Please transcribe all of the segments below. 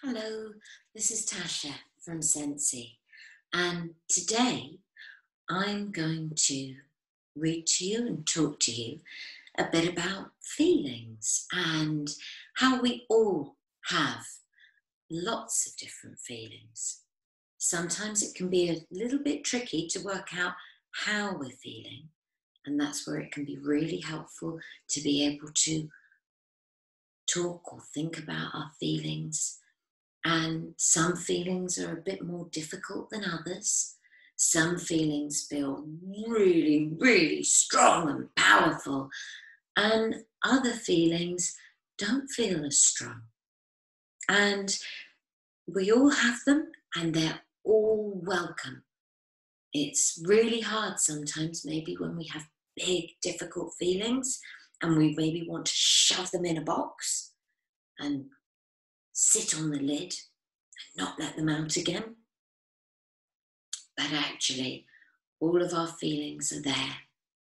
Hello, this is Tasha from Sensi, and today I'm going to read to you and talk to you a bit about feelings and how we all have lots of different feelings. Sometimes it can be a little bit tricky to work out how we're feeling, and that's where it can be really helpful to be able to talk or think about our feelings. And some feelings are a bit more difficult than others. Some feelings feel really, really strong and powerful, and other feelings don't feel as strong. And we all have them, and they're all welcome. It's really hard sometimes, maybe when we have big, difficult feelings, and we maybe want to shove them in a box and sit on the lid and not let them out again. But actually, all of our feelings are there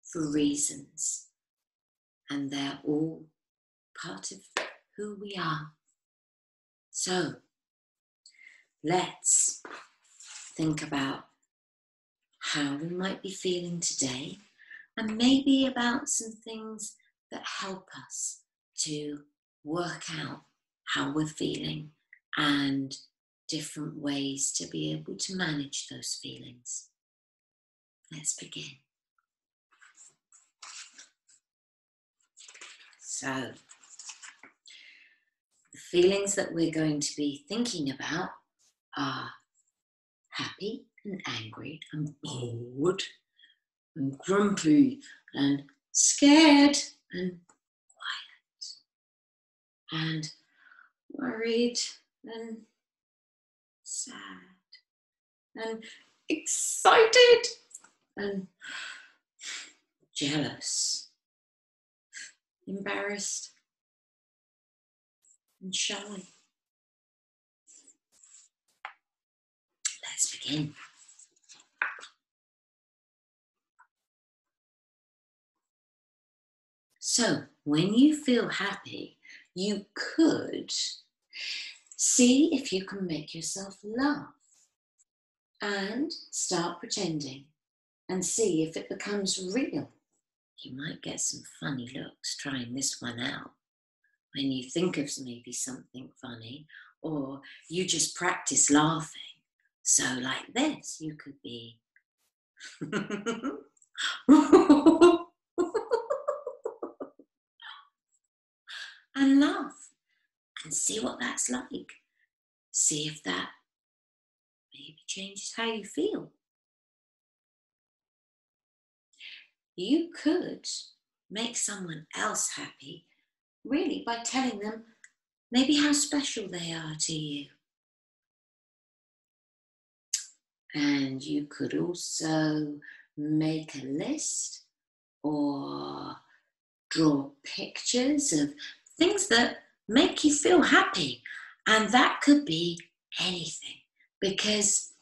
for reasons, and they're all part of who we are. So let's think about how we might be feeling today, and maybe about some things that help us to work out how we're feeling and different ways to be able to manage those feelings. Let's begin. So, the feelings that we're going to be thinking about are happy and angry and bored and grumpy and scared and quiet and worried and sad and excited and jealous, embarrassed and shy. Let's begin. So, when you feel happy, you could see if you can make yourself laugh and start pretending and see if it becomes real. You might get some funny looks trying this one out. When you think of maybe something funny, or you just practice laughing. So like this, you could be and laugh and see what that's like. See if that maybe changes how you feel. You could make someone else happy really by telling them maybe how special they are to you. And you could also make a list or draw pictures of things that make you feel happy. And that could be anything, because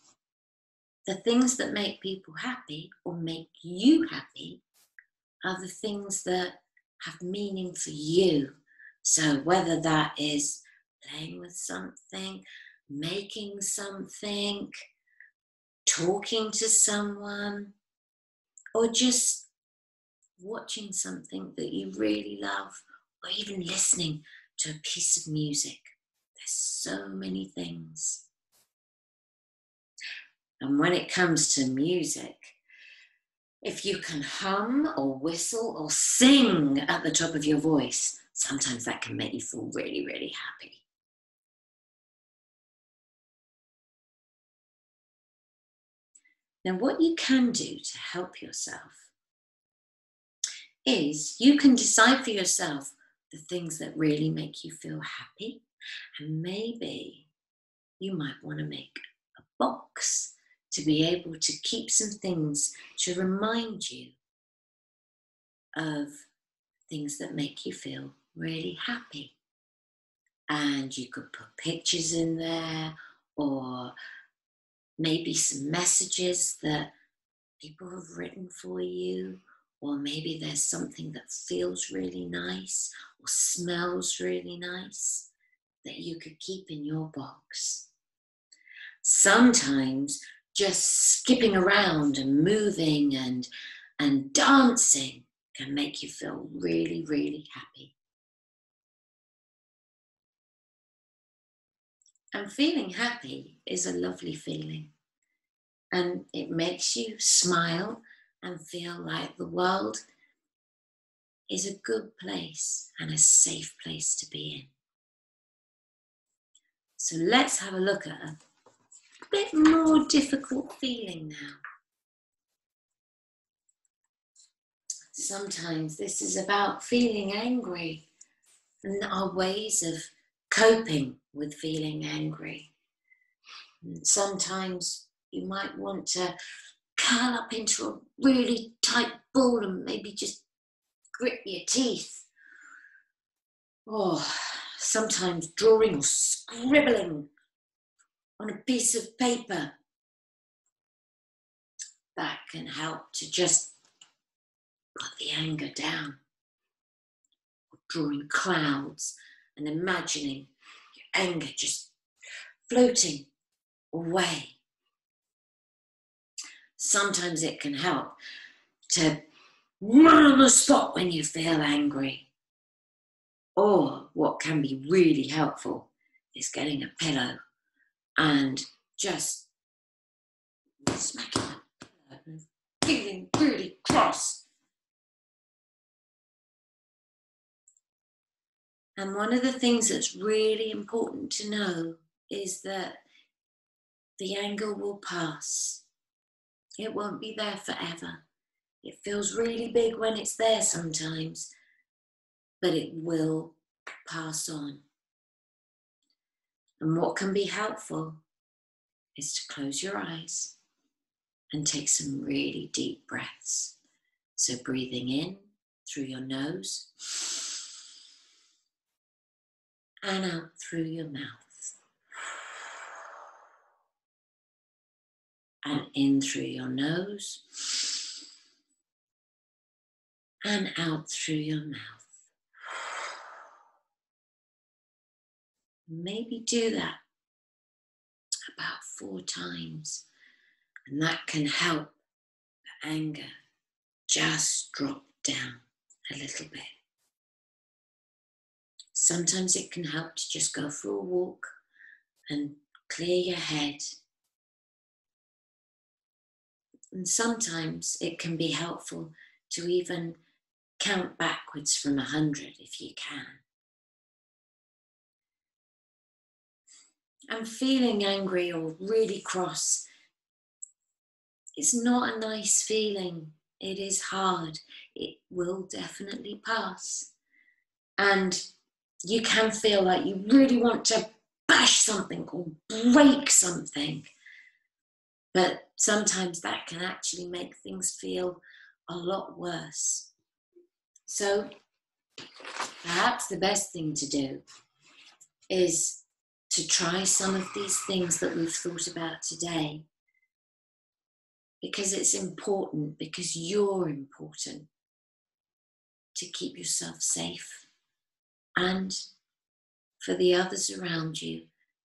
the things that make people happy or make you happy are the things that have meaning for you. So whether that is playing with something, making something, talking to someone, or just watching something that you really love, or even listening to a piece of music. There's so many things. And when it comes to music, if you can hum or whistle or sing at the top of your voice, sometimes that can make you feel really, really happy. Now, what you can do to help yourself is you can decide for yourself the things that really make you feel happy, and maybe you might want to make a box to be able to keep some things to remind you of things that make you feel really happy. And you could put pictures in there, or maybe some messages that people have written for you, or maybe there's something that feels really nice or smells really nice that you could keep in your box. Sometimes just skipping around and moving and dancing can make you feel really, really happy. And feeling happy is a lovely feeling. And it makes you smile and feel like the world is a good place and a safe place to be in. So let's have a look at a bit more difficult feeling now. Sometimes this is about feeling angry and our ways of coping with feeling angry. And sometimes you might want to curl up into a really tight ball and maybe just grit your teeth. Or sometimes drawing or scribbling on a piece of paper. That can help to just put the anger down. Or drawing clouds and imagining your anger just floating away. Sometimes it can help to run on the spot when you feel angry. Or what can be really helpful is getting a pillow and just smacking the pillow and feeling really cross. And one of the things that's really important to know is that the anger will pass. It won't be there forever. It feels really big when it's there sometimes, but it will pass on. And what can be helpful is to close your eyes and take some really deep breaths. So breathing in through your nose and out through your mouth. And in through your nose and out through your mouth. Maybe do that about 4 times, and that can help the anger just drop down a little bit. Sometimes it can help to just go for a walk and clear your head. And sometimes it can be helpful to even count backwards from 100 if you can. And feeling angry or really cross is not a nice feeling. It is hard. It will definitely pass. And you can feel like you really want to bash something or break something. But sometimes that can actually make things feel a lot worse. So perhaps the best thing to do is to try some of these things that we've thought about today, because it's important, because you're important to keep yourself safe and for the others around you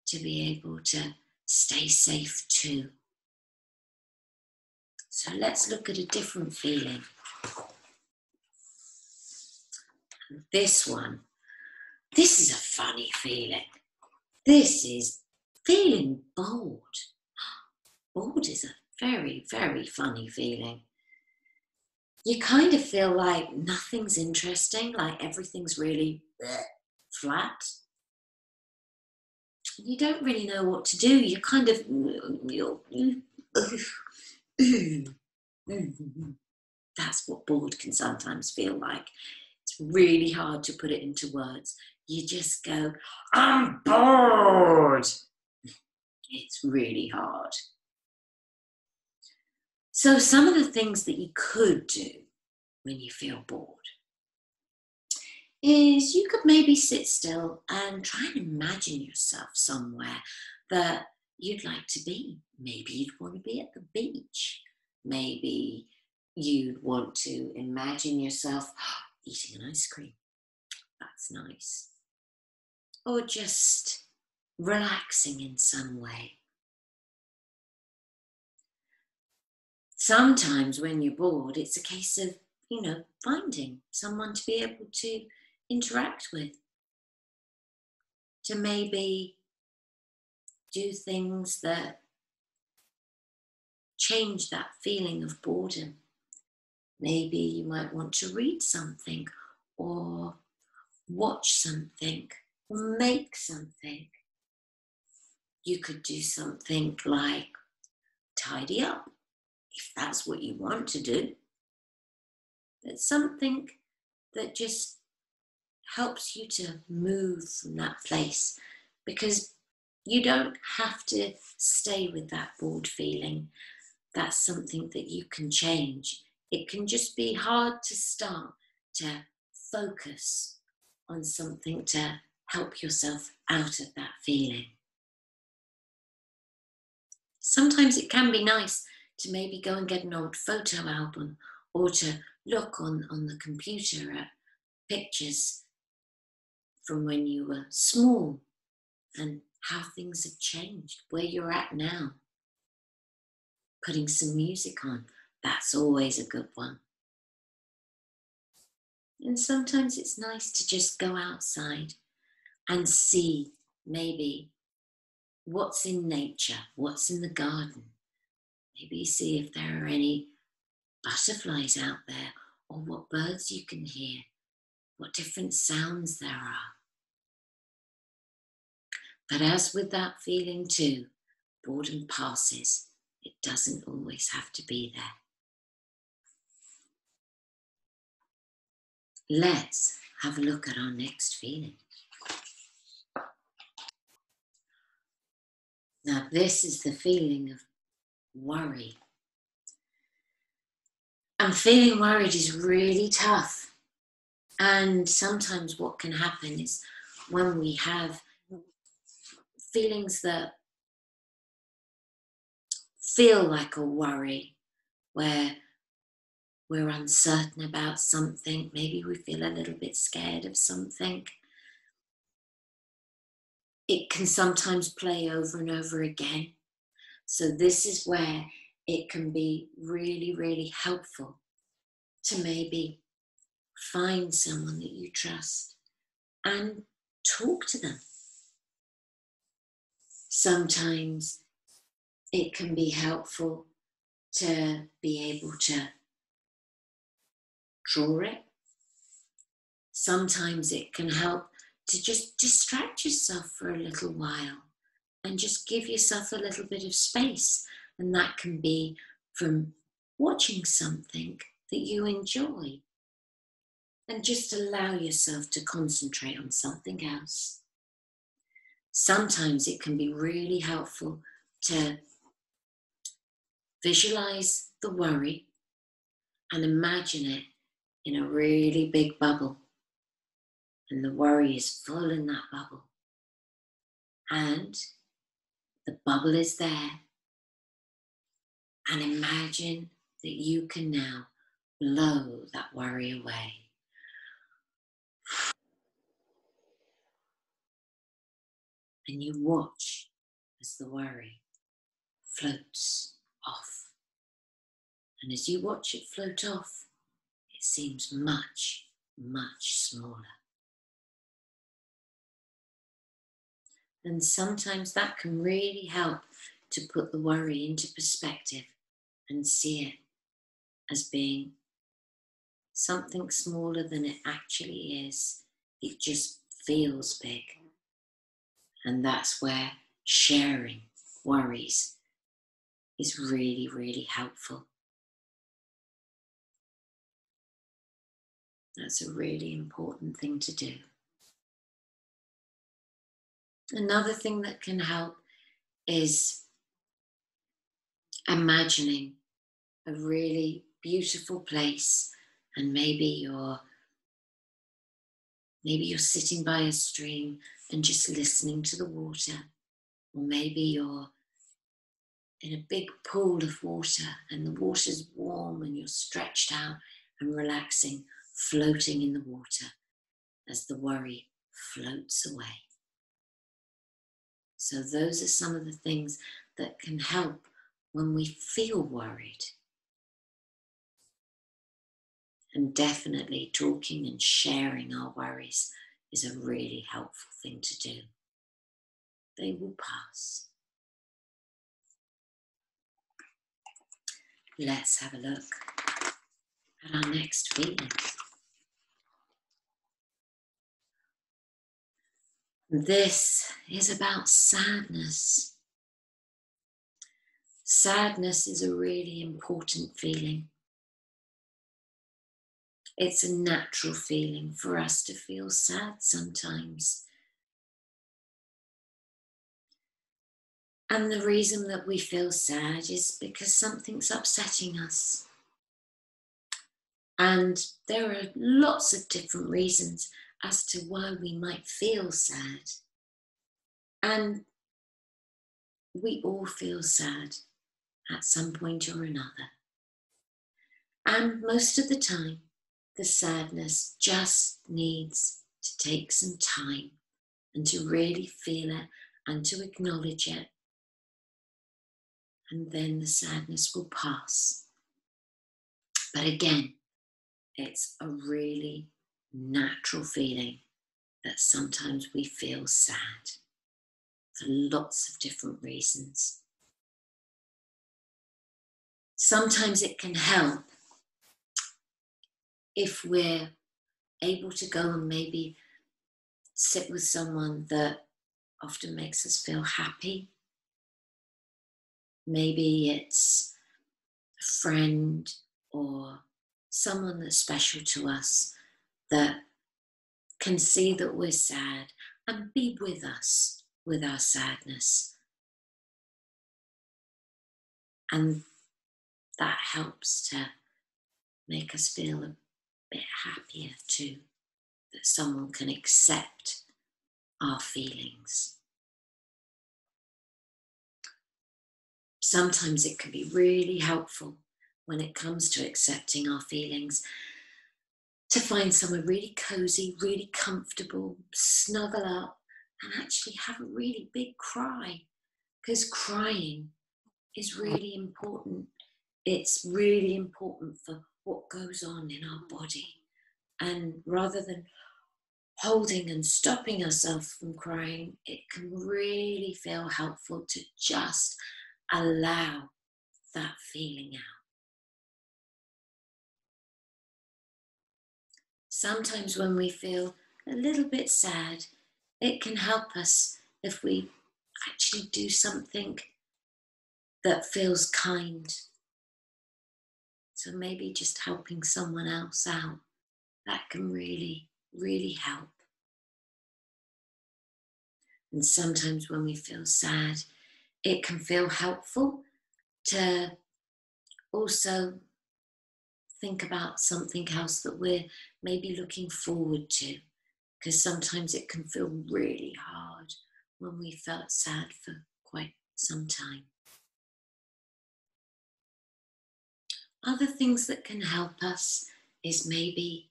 to be able to stay safe too. So let's look at a different feeling. And this is a funny feeling. This is feeling bored. Bored is a very, very funny feeling. You kind of feel like nothing's interesting, like everything's really flat. You don't really know what to do. You kind of, that's what bored can sometimes feel like. It's really hard to put it into words. You just go, I'm bored. It's really hard. So some of the things that you could do when you feel bored is you could maybe sit still and try and imagine yourself somewhere that you'd like to be. Maybe you'd want to be at the beach. Maybe you'd want to imagine yourself eating an ice cream. That's nice. or just relaxing in some way. Sometimes when you're bored, it's a case of, finding someone to be able to interact with, to maybe do things that change that feeling of boredom. Maybe you might want to read something or watch something or make something. You could do something like tidy up, if that's what you want to do. It's something that just helps you to move from that place, because you don't have to stay with that bored feeling. That's something that you can change. It can just be hard to start to focus on something to help yourself out of that feeling. Sometimes it can be nice to maybe go and get an old photo album, or to look on the computer at pictures from when you were small and how things have changed, where you're at now. Putting some music on, that's always a good one. And sometimes it's nice to just go outside and see maybe what's in nature, what's in the garden. Maybe see if there are any butterflies out there, or what birds you can hear, what different sounds there are. But as with that feeling too, boredom passes. It doesn't always have to be there. Let's have a look at our next feeling. Now, this is the feeling of worry. And feeling worried is really tough. And sometimes what can happen is, when we have feelings that feel like a worry, where we're uncertain about something, maybe we feel a little bit scared of something, it can sometimes play over and over again. So this is where it can be really, really helpful to maybe find someone that you trust and talk to them. Sometimes it can be helpful to be able to draw it. Sometimes it can help to just distract yourself for a little while and just give yourself a little bit of space. And that can be from watching something that you enjoy, and just allow yourself to concentrate on something else. Sometimes it can be really helpful to visualize the worry and imagine it in a really big bubble. And the worry is full in that bubble. And the bubble is there. And imagine that you can now blow that worry away. And you watch as the worry floats off. And as you watch it float off, it seems much, much smaller. And sometimes that can really help to put the worry into perspective and see it as being something smaller than it actually is. It just feels big. And that's where sharing worries is really, really helpful. That's a really important thing to do. Another thing that can help is imagining a really beautiful place, and maybe you're sitting by a stream and just listening to the water, or maybe you're in a big pool of water and the water's warm and you're stretched out and relaxing, floating in the water as the worry floats away. So those are some of the things that can help when we feel worried. And definitely talking and sharing our worries is a really helpful thing to do. They will pass. Let's have a look at our next feeling. This is about sadness. Sadness is a really important feeling. It's a natural feeling for us to feel sad sometimes. And the reason that we feel sad is because something's upsetting us. And there are lots of different reasons as to why we might feel sad. And we all feel sad at some point or another. And most of the time, the sadness just needs to take some time and to really feel it and to acknowledge it. And then the sadness will pass. But again, it's a really natural feeling that sometimes we feel sad for lots of different reasons. Sometimes it can help if we're able to go and maybe sit with someone that often makes us feel happy. Maybe it's a friend or someone that's special to us that can see that we're sad and be with us with our sadness. And that helps to make us feel a bit happier too, that someone can accept our feelings. Sometimes it can be really helpful when it comes to accepting our feelings to find somewhere really cozy, really comfortable, snuggle up and actually have a really big cry, because crying is really important. It's really important for what goes on in our body. And rather than holding and stopping ourselves from crying, it can really feel helpful to just allow that feeling out. Sometimes when we feel a little bit sad, it can help us if we actually do something that feels kind. So maybe just helping someone else out, that can really, really help. And sometimes when we feel sad, it can feel helpful to also think about something else that we're maybe looking forward to, because sometimes it can feel really hard when we felt sad for quite some time. Other things that can help us is maybe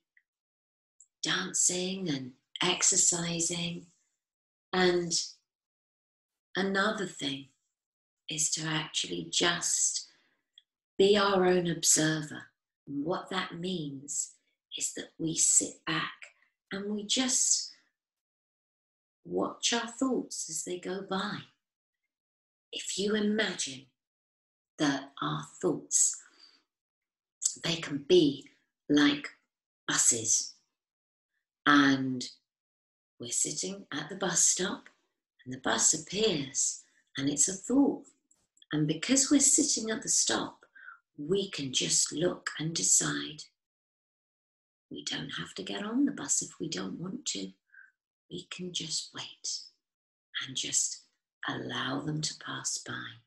dancing and exercising. And another thing is to actually just be our own observer. And what that means is that we sit back and we just watch our thoughts as they go by. If you imagine that our thoughts, they can be like buses, and we're sitting at the bus stop and the bus appears and it's a thought. And because we're sitting at the stop, we can just look and decide. We don't have to get on the bus if we don't want to. We can just wait and just allow them to pass by.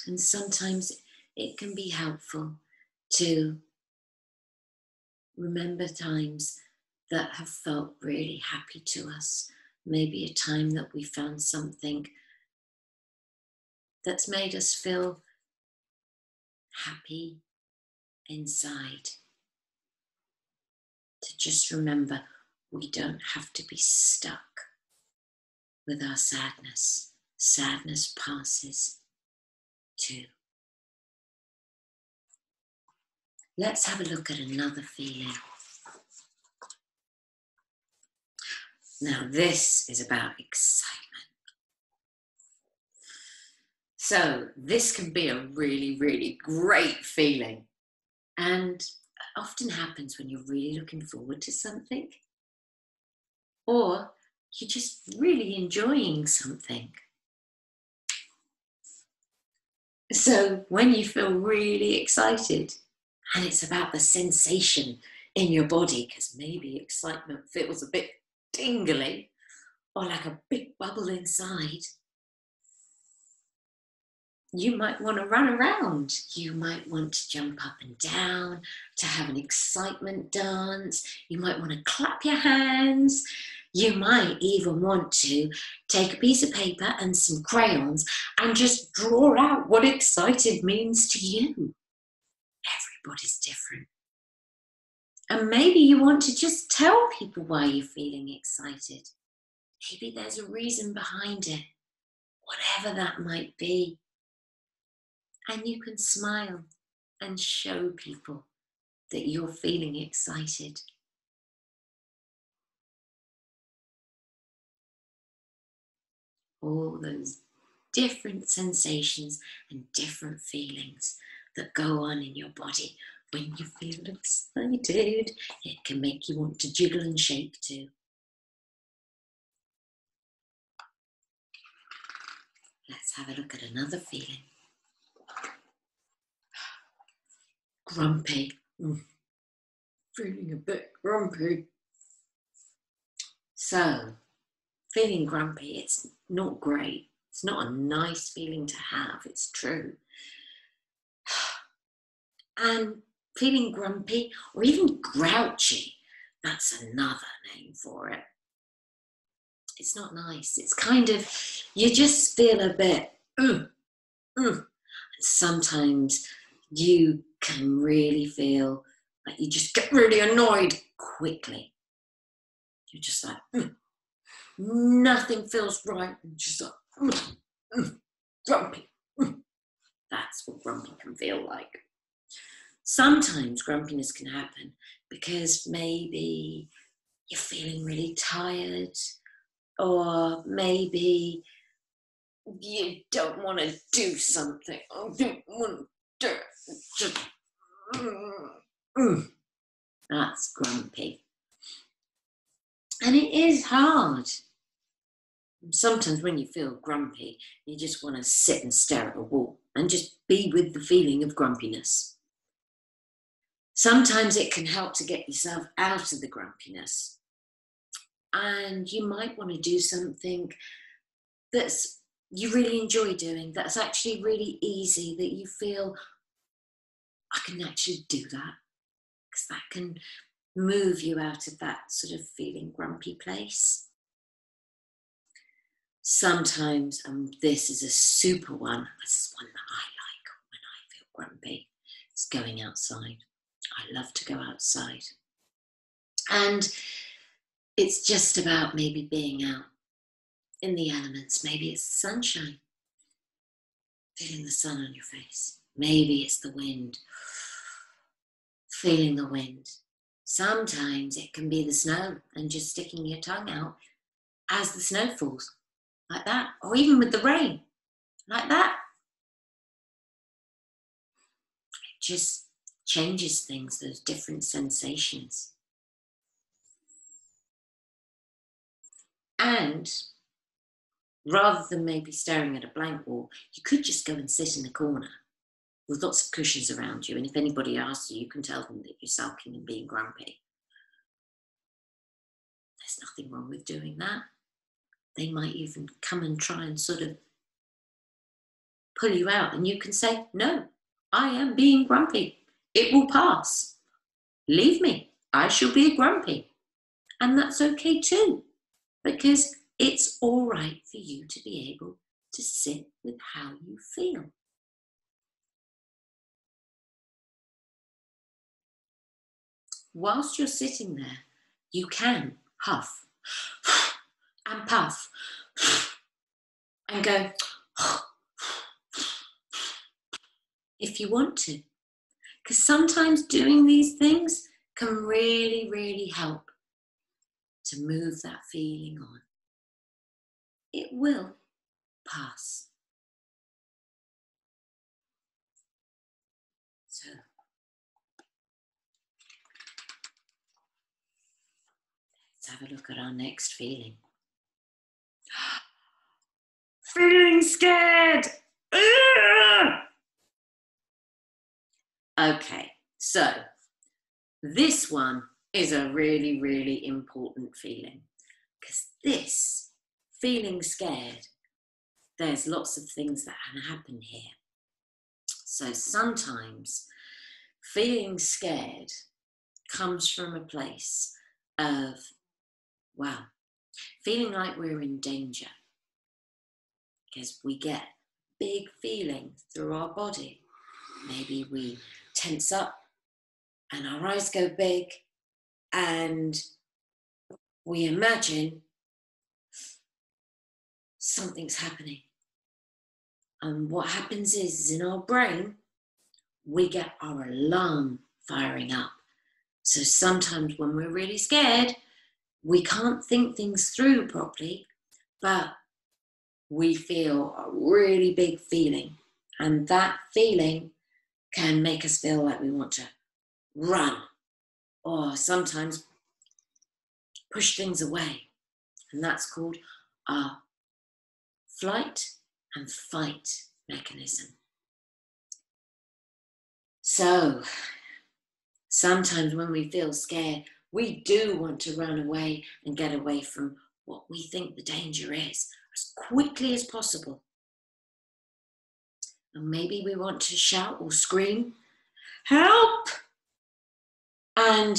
And sometimes it can be helpful to remember times that have felt really happy to us. Maybe a time that we found something that's made us feel happy inside. To just remember we don't have to be stuck with our sadness. Sadness passes too. Let's have a look at another feeling. Now, this is about excitement. So this can be a really, really great feeling. And it often happens when you're really looking forward to something, or you're just really enjoying something. So when you feel really excited, and it's about the sensation in your body, because maybe excitement feels a bit tingly or like a big bubble inside, you might want to run around. You might want to jump up and down, to have an excitement dance. You might want to clap your hands. You might even want to take a piece of paper and some crayons and just draw out what excited means to you. Everybody's different. And maybe you want to just tell people why you're feeling excited. Maybe there's a reason behind it, whatever that might be. And you can smile and show people that you're feeling excited. All those different sensations and different feelings that go on in your body when you feel excited. It can make you want to jiggle and shake too. Let's have a look at another feeling. Grumpy. Feeling a bit grumpy. So, feeling grumpy, it's not great. It's not a nice feeling to have, it's true. And feeling grumpy or even grouchy, that's another name for it. It's not nice. It's kind of, you just feel a bit, And sometimes you can really feel like you just get really annoyed quickly. You're just like, nothing feels right. And just like, grumpy. That's what grumpy can feel like. Sometimes grumpiness can happen because maybe you're feeling really tired, or maybe you don't want to do something. I don't want to do it. Just, that's grumpy. And it is hard. Sometimes when you feel grumpy, you just want to sit and stare at a wall and just be with the feeling of grumpiness. Sometimes it can help to get yourself out of the grumpiness. And you might want to do something that's you really enjoy doing, that's actually really easy, that you feel, I can actually do that. Because that can move you out of that sort of feeling grumpy place. Sometimes, and this is a super one, this is one that I like when I feel grumpy, it's going outside. I love to go outside. And it's just about maybe being out in the elements. Maybe it's sunshine, feeling the sun on your face. Maybe it's the wind, feeling the wind. Sometimes it can be the snow and just sticking your tongue out as the snow falls, like that. Or even with the rain, like that. It just changes things, those different sensations. And rather than maybe staring at a blank wall, you could just go and sit in a corner with lots of cushions around you. And if anybody asks you, you can tell them that you're sulking and being grumpy. There's nothing wrong with doing that. They might even come and try and sort of pull you out, and you can say, no, I am being grumpy. It will pass. Leave me. I shall be grumpy. And that's okay too, because it's all right for you to be able to sit with how you feel. Whilst you're sitting there, you can huff and puff and go if you want to. Because sometimes doing these things can really, really help to move that feeling on. It will pass. So, let's have a look at our next feeling. Feeling scared! Okay, so this one is a really, really important feeling, because this feeling scared, there's lots of things that can happen here. So sometimes feeling scared comes from a place of, wow, feeling like we're in danger, because we get big feeling through our body. Maybe we tense up and our eyes go big and we imagine something's happening. And what happens is in our brain, we get our alarm firing up. So sometimes when we're really scared, we can't think things through properly, but we feel a really big feeling. And that feeling can make us feel like we want to run or sometimes push things away. And that's called our flight and fight mechanism. So sometimes when we feel scared, we do want to run away and get away from what we think the danger is as quickly as possible. And maybe we want to shout or scream, "Help!" And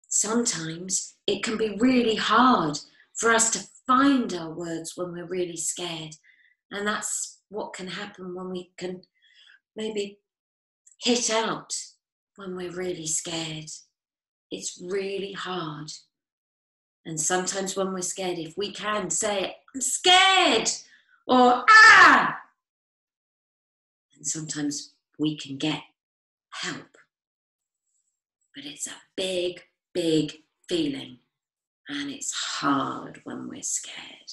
sometimes it can be really hard for us to find our words when we're really scared. And that's what can happen when we can maybe hit out when we're really scared. It's really hard. And sometimes when we're scared, if we can say, "I'm scared," or "ah," and sometimes we can get help. But it's a big, big feeling, and it's hard when we're scared.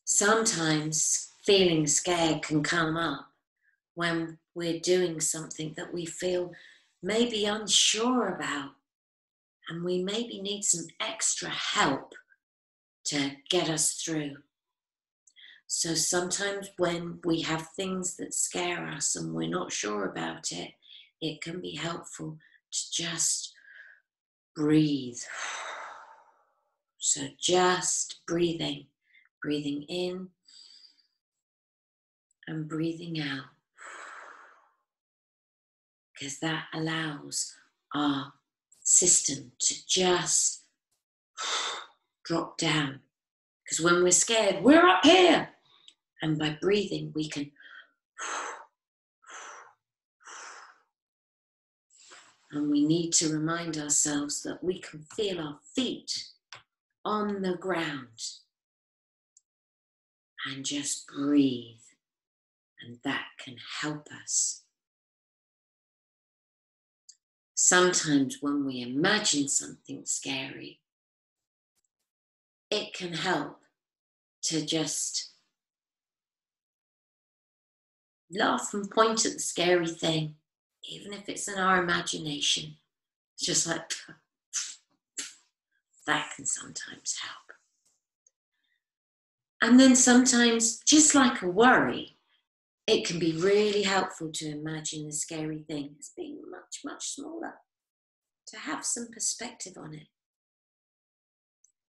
Sometimes feeling scared can come up when we're doing something that we feel maybe unsure about, and we maybe need some extra help to get us through. So sometimes when we have things that scare us and we're not sure about it, it can be helpful to just breathe. So just breathing in and breathing out, because that allows our system to just drop down. Because when we're scared, we're up here. And by breathing, we can and we need to remind ourselves that we can feel our feet on the ground and just breathe. And that can help us. Sometimes when we imagine something scary, it can help to just laugh and point at the scary thing, even if it's in our imagination. It's just like, that can sometimes help. And then sometimes, just like a worry, it can be really helpful to imagine the scary thing as being much, much smaller, to have some perspective on it.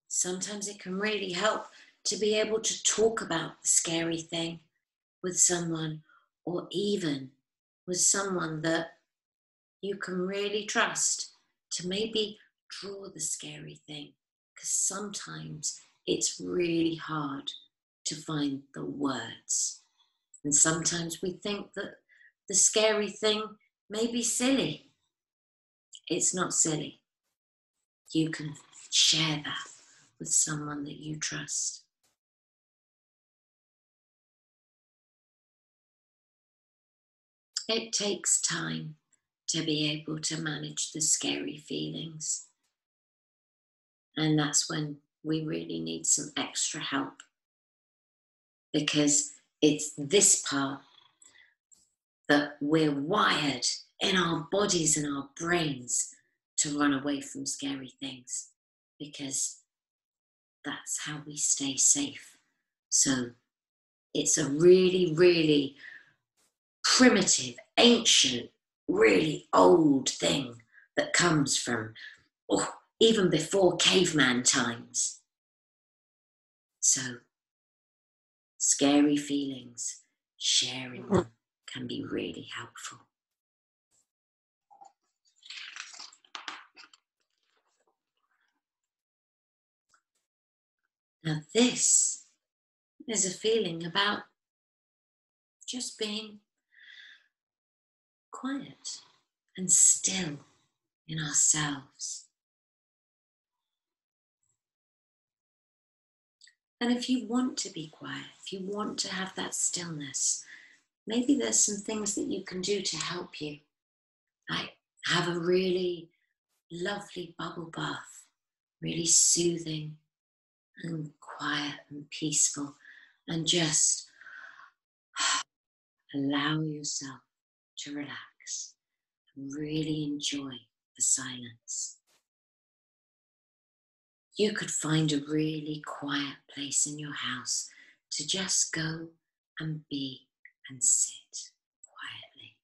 Sometimes it can really help to be able to talk about the scary thing with someone, or even with someone that you can really trust, to maybe draw the scary thing, because sometimes it's really hard to find the words. And sometimes we think that the scary thing may be silly. It's not silly. You can share that with someone that you trust. It takes time to be able to manage the scary feelings. And that's when we really need some extra help, because it's this part that we're wired in our bodies and our brains to run away from scary things, because that's how we stay safe. So it's a really, really primitive, ancient, really old thing that comes from even before caveman times. So scary feelings, sharing them can be really helpful. Now this is a feeling about just being quiet and still in ourselves. And if you want to be quiet, if you want to have that stillness, maybe there's some things that you can do to help you. Like have a really lovely bubble bath, really soothing and quiet and peaceful, and just allow yourself to relax and really enjoy the silence. You could find a really quiet place in your house to just go and be and sit quietly.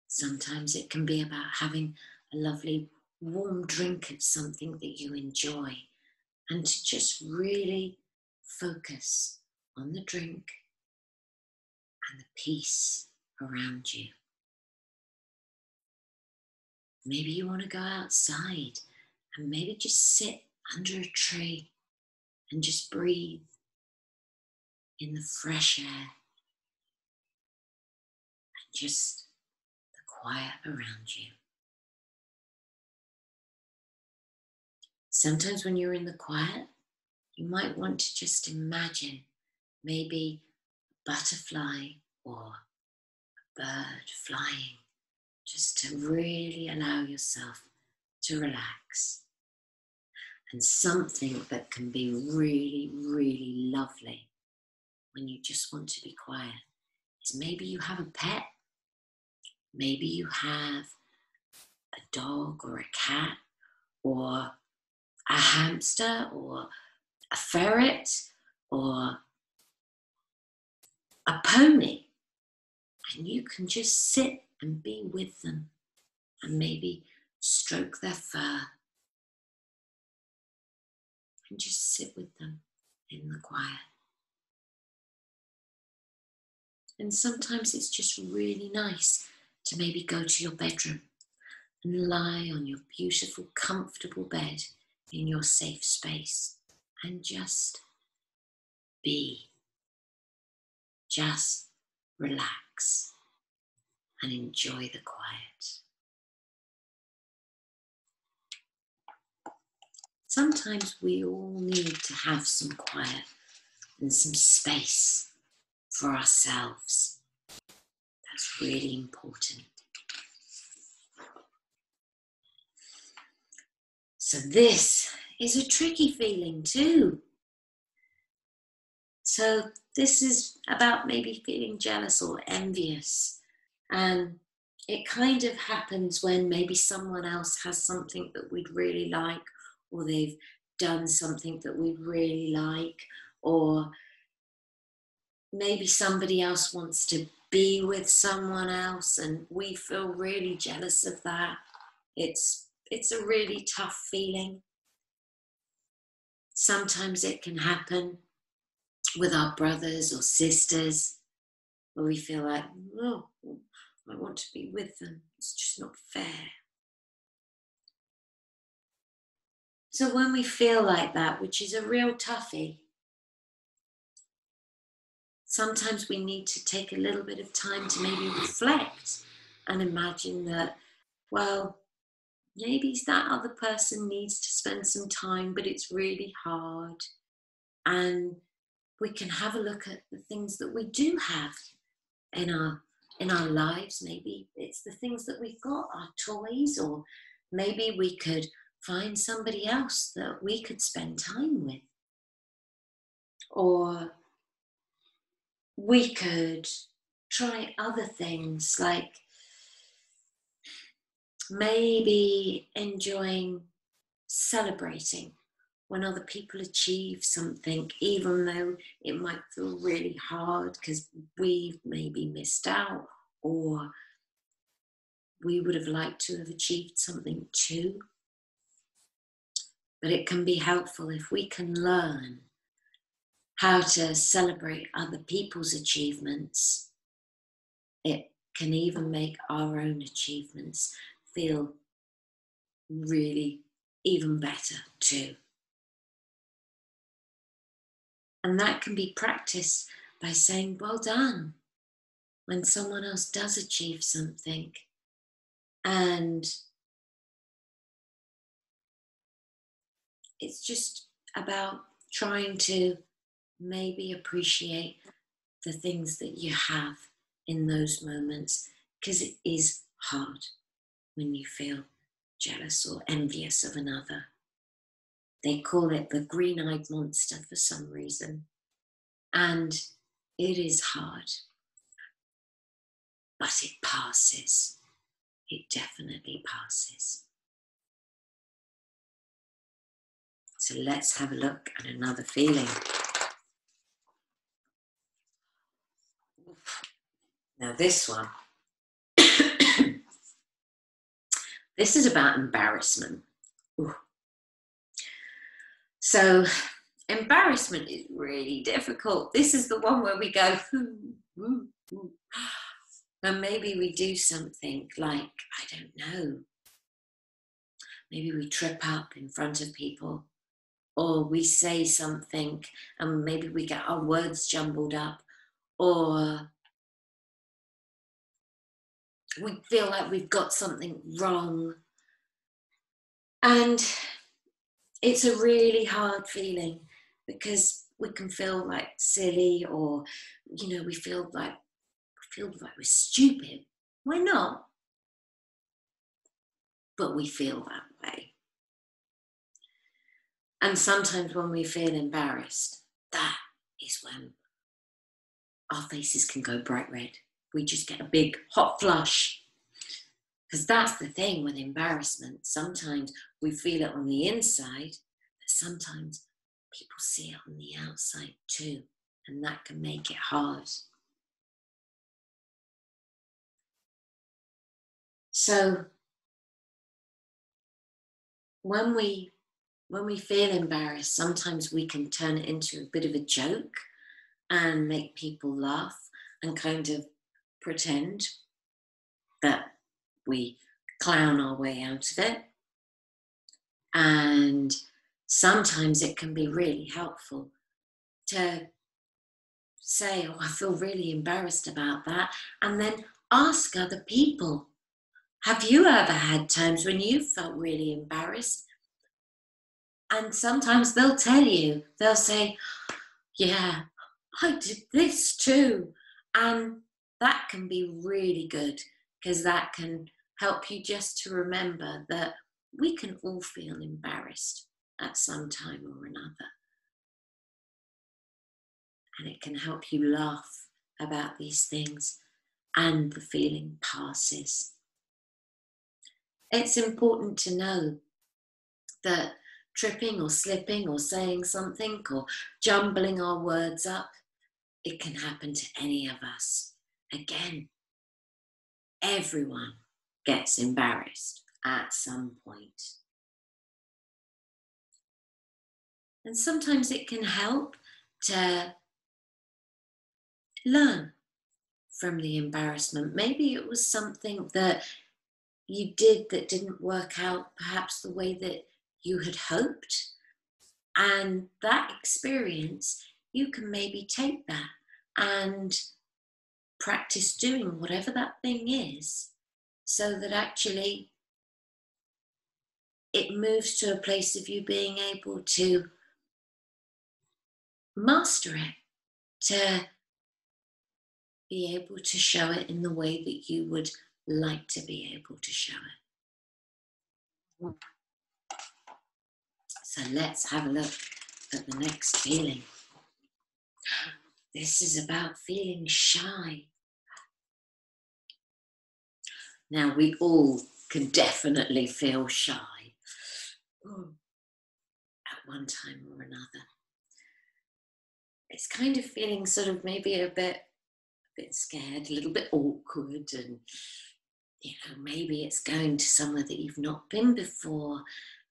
Sometimes it can be about having a lovely warm drink of something that you enjoy, and to just really focus on the drink and the peace around you. Maybe you want to go outside and maybe just sit under a tree and just breathe in the fresh air and just the quiet around you. Sometimes when you're in the quiet, you might want to just imagine maybe a butterfly or a bird flying, just to really allow yourself to relax. And something that can be really, really lovely when you just want to be quiet is maybe you have a pet, maybe you have a dog or a cat or a hamster or a ferret or a pony, and you can just sit and be with them and maybe stroke their fur and just sit with them in the quiet. And sometimes it's just really nice to maybe go to your bedroom and lie on your beautiful, comfortable bed in your safe space and just be. Just relax and enjoy the quiet. Sometimes we all need to have some quiet and some space for ourselves. That's really important. So this is a tricky feeling too. So this is about maybe feeling jealous or envious. And it kind of happens when maybe someone else has something that we'd really like, or they've done something that we'd really like, or maybe somebody else wants to be with someone else and we feel really jealous of that. It's a really tough feeling. Sometimes it can happen with our brothers or sisters, where we feel like, oh, I want to be with them. It's just not fair. So when we feel like that, which is a real toughie, sometimes we need to take a little bit of time to maybe reflect and imagine that well, maybe that other person needs to spend some time, but it's really hard. And we can have a look at the things that we do have in our lives. Maybe it's the things that we've got, our toys, or maybe we could find somebody else that we could spend time with. Or we could try other things, like maybe enjoying celebrating when other people achieve something, even though it might feel really hard because we've maybe missed out, or we would have liked to have achieved something too. But it can be helpful if we can learn how to celebrate other people's achievements. It can even make our own achievements feel really even better too. And that can be practiced by saying, well done, when someone else does achieve something. And it's just about trying to maybe appreciate the things that you have in those moments, because it is hard when you feel jealous or envious of another. They call it the green-eyed monster for some reason. And it is hard, but it passes. It definitely passes. So let's have a look at another feeling. Now this one, this is about embarrassment. Ooh. So embarrassment is really difficult. This is the one where we go, and maybe we do something like, I don't know, maybe we trip up in front of people, or we say something and maybe we get our words jumbled up, or we feel like we've got something wrong. And it's a really hard feeling because we can feel like silly, or, we feel like we're stupid. We're not, but we feel that way. And sometimes when we feel embarrassed, that is when our faces can go bright red. We just get a big hot flush. Because that's the thing with embarrassment. Sometimes we feel it on the inside, but sometimes people see it on the outside too. And that can make it hard. So when we feel embarrassed, sometimes we can turn it into a bit of a joke and make people laugh and kind of pretend that we clown our way out of it. And sometimes it can be really helpful to say, oh, I feel really embarrassed about that, and then ask other people, have you ever had times when you felt really embarrassed? And sometimes they'll tell you, they'll say, yeah, I did this too. And that can be really good, because that can help you just to remember that we can all feel embarrassed at some time or another. And it can help you laugh about these things, and the feeling passes. It's important to know that tripping or slipping or saying something or jumbling our words up, it can happen to any of us. Again, everyone gets embarrassed at some point. And sometimes it can help to learn from the embarrassment. Maybe it was something that you did that didn't work out perhaps the way that you had hoped. And that experience, you can maybe take that and practice doing whatever that thing is, so that actually it moves to a place of you being able to master it, to be able to show it in the way that you would like to be able to show it. So let's have a look at the next feeling. This is about feeling shy. Now, we all can definitely feel shy at one time or another. It's kind of feeling sort of maybe a bit scared, a little bit awkward, and maybe it's going to somewhere that you've not been before.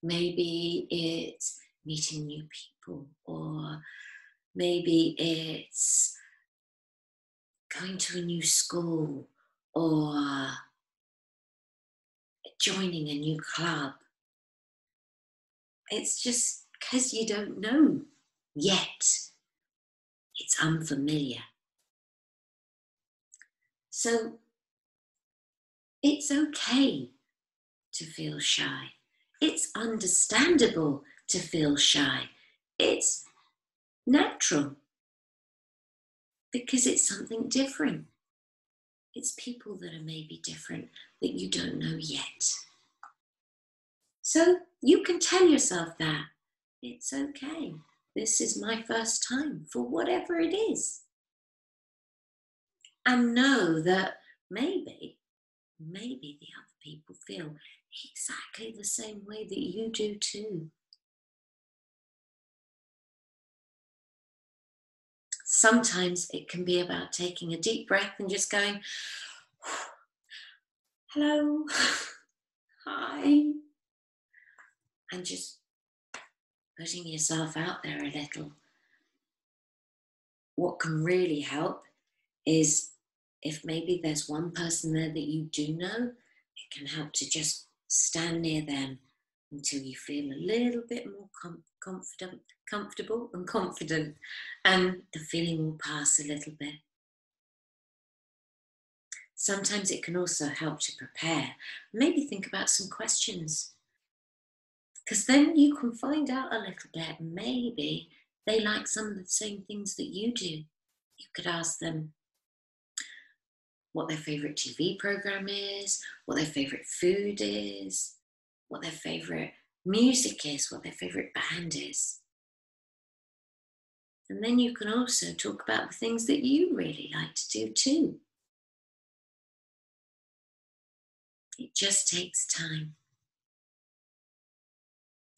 Maybe it's meeting new people, or maybe it's going to a new school, or joining a new club. It's just because you don't know yet. It's unfamiliar. So it's okay to feel shy. It's understandable to feel shy. It's natural because it's something different. It's people that are maybe different that you don't know yet. So you can tell yourself that it's okay. This is my first time for whatever it is. And know that maybe the other people feel exactly the same way that you do too. Sometimes it can be about taking a deep breath and just going, hello, hi, and just putting yourself out there a little. What can really help is if maybe there's one person there that you do know, it can help to just stand near them until you feel a little bit more comfortable and confident, and the feeling will pass a little bit. Sometimes it can also help to prepare. Maybe think about some questions, because then you can find out a little bit. Maybe they like some of the same things that you do. You could ask them what their favorite TV program is, what their favorite food is, what their favorite music is, what their favorite band is. And then you can also talk about the things that you really like to do too. It just takes time.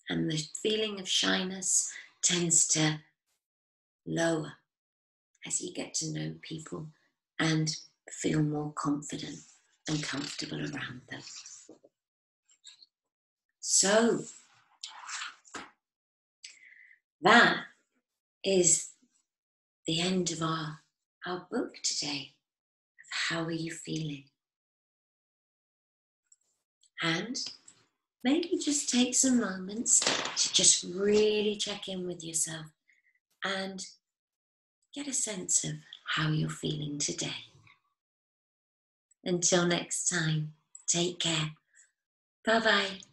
And the feeling of shyness tends to lower as you get to know people and feel more confident and comfortable around them. So that is the end of our book today of How Are You Feeling? And maybe just take some moments to just really check in with yourself and get a sense of how you're feeling today. Until next time, take care. Bye-bye.